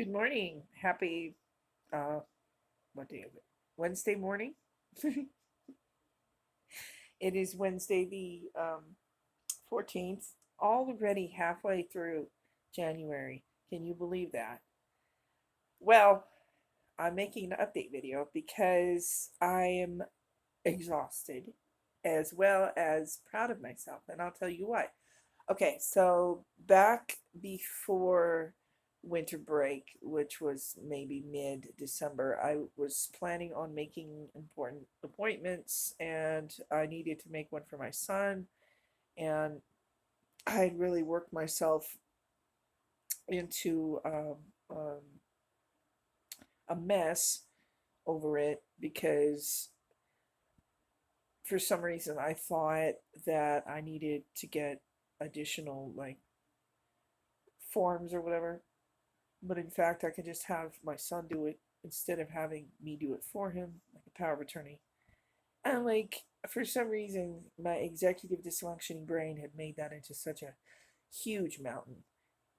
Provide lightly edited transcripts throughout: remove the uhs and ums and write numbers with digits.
Good morning. Happy, uh, what day is it? Wednesday morning. It is Wednesday the 14th, already halfway through January. Can you believe that? Well, I'm making an update video because I am exhausted as well as proud of myself, and I'll tell you why. Okay, so back before winter break, which was maybe mid-December, I was planning on making important appointments and I needed to make one for my son. And I had really worked myself into a mess over it because for some reason I thought that I needed to get additional like forms or whatever. But in fact, I could just have my son do it instead of having me do it for him, like a power of attorney. And like for some reason, my executive dysfunctioning brain had made that into such a huge mountain.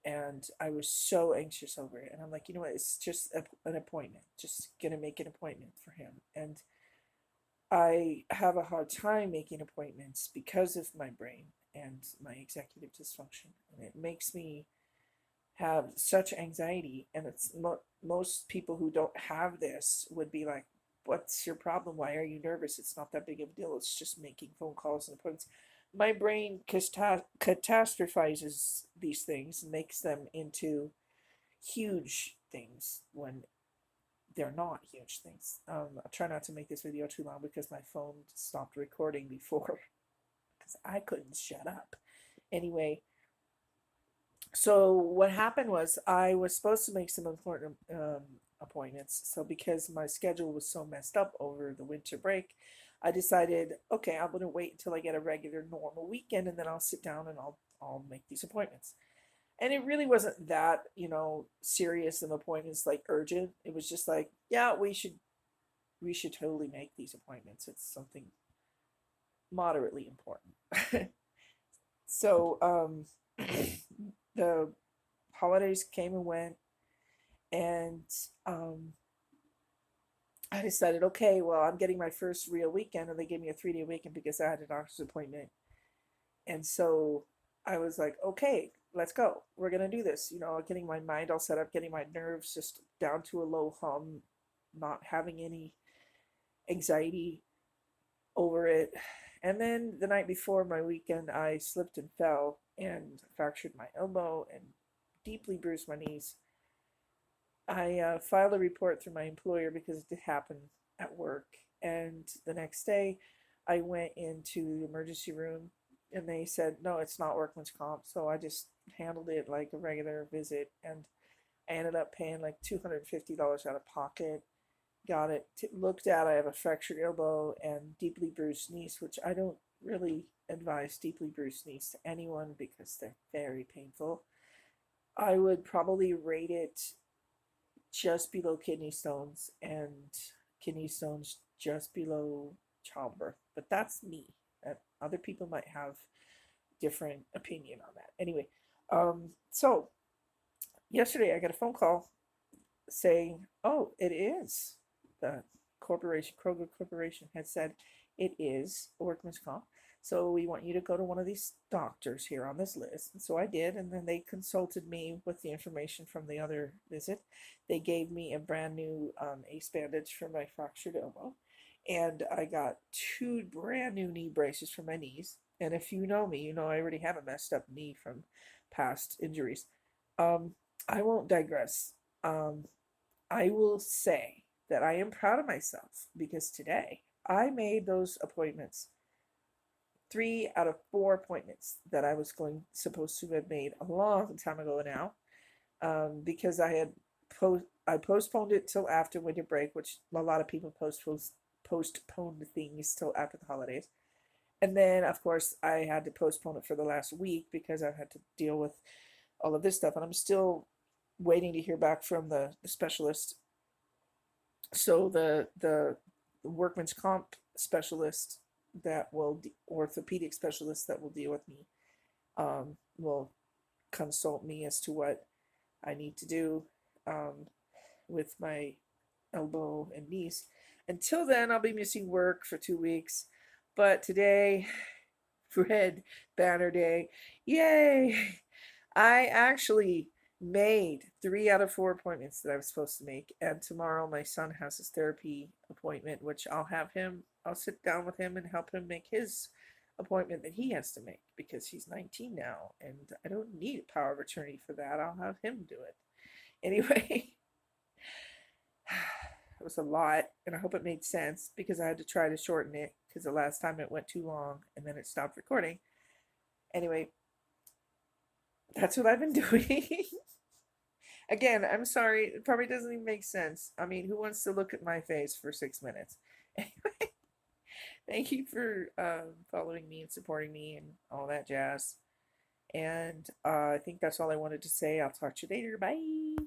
And I was so anxious over it. And I'm like, you know what? It's just an appointment. Just gonna make an appointment for him. And I have a hard time making appointments because of my brain and my executive dysfunction. And it makes me have such anxiety, and it's most people who don't have this would be like, what's your problem, why are you nervous? It's not that big of a deal, it's just making phone calls and appointments. My brain catastrophizes these things and makes them into huge things when they're not huge things. I'll try not to make this video too long because my phone stopped recording before because I couldn't shut up. Anyway, so what happened was I was supposed to make some important appointments. So because my schedule was so messed up over the winter break, I decided, okay, I'm going to wait until I get a regular normal weekend and then I'll sit down and I'll make these appointments. And it really wasn't that, serious of appointments, like urgent. It was just like, yeah, we should totally make these appointments. It's something moderately important. So the holidays came and went, and um, I decided, okay, well, I'm getting my first real weekend, and they gave me a 3-day weekend because I had a doctor's appointment. And so I was like, okay, let's go. We're gonna do this. Getting my mind all set up, getting my nerves just down to a low hum, not having any anxiety over it. And then the night before my weekend, I slipped and fell and fractured my elbow and deeply bruised my knees. I filed a report through my employer because it did happen at work. And the next day, I went into the emergency room and they said, no, it's not workman's comp. So I just handled it like a regular visit. And I ended up paying like $250 out of pocket. Got it looked at. I have a fractured elbow and deeply bruised knees, which I don't really advise deeply bruised knees to anyone because they're very painful. I would probably rate it just below kidney stones and kidney stones just below childbirth. But that's me. Other people might have different opinion on that. Anyway, so yesterday I got a phone call saying, "Oh, it is the corporation, Kroger Corporation, had said it is a workman's comp. So we want you to go to one of these doctors here on this list." And so I did, and then they consulted me with the information from the other visit. They gave me a brand new ace bandage for my fractured elbow, and I got two brand new knee braces for my knees. And if you know me, you know I already have a messed up knee from past injuries. Um, I won't digress. Um, I will say that I am proud of myself because today I made those appointments, 3 out of 4 appointments that I was supposed to have made a long time ago now, because I postponed it till after winter break, which a lot of people postpone things till after the holidays. And then, of course, I had to postpone it for the last week because I've had to deal with all of this stuff, and I'm still waiting to hear back from the specialist. So the workman's comp specialist orthopedic specialist that will deal with me, will consult me as to what I need to do. with my elbow and knees. Until then, I'll be missing work for 2 weeks. But today, Red Banner Day, yay! I actually made 3 out of 4 appointments that I was supposed to make. And tomorrow, my son has his therapy appointment, which I'll sit down with him and help him make his appointment that he has to make because he's 19 now. And I don't need a power of attorney for that. I'll have him do it. Anyway, it was a lot, and I hope it made sense because I had to try to shorten it because the last time it went too long and then it stopped recording. Anyway, that's what I've been doing. Again, I'm sorry, it probably doesn't even make sense. I mean, who wants to look at my face for 6 minutes? Anyway, thank you for following me and supporting me and all that jazz. And I think that's all I wanted to say. I'll talk to you later. Bye.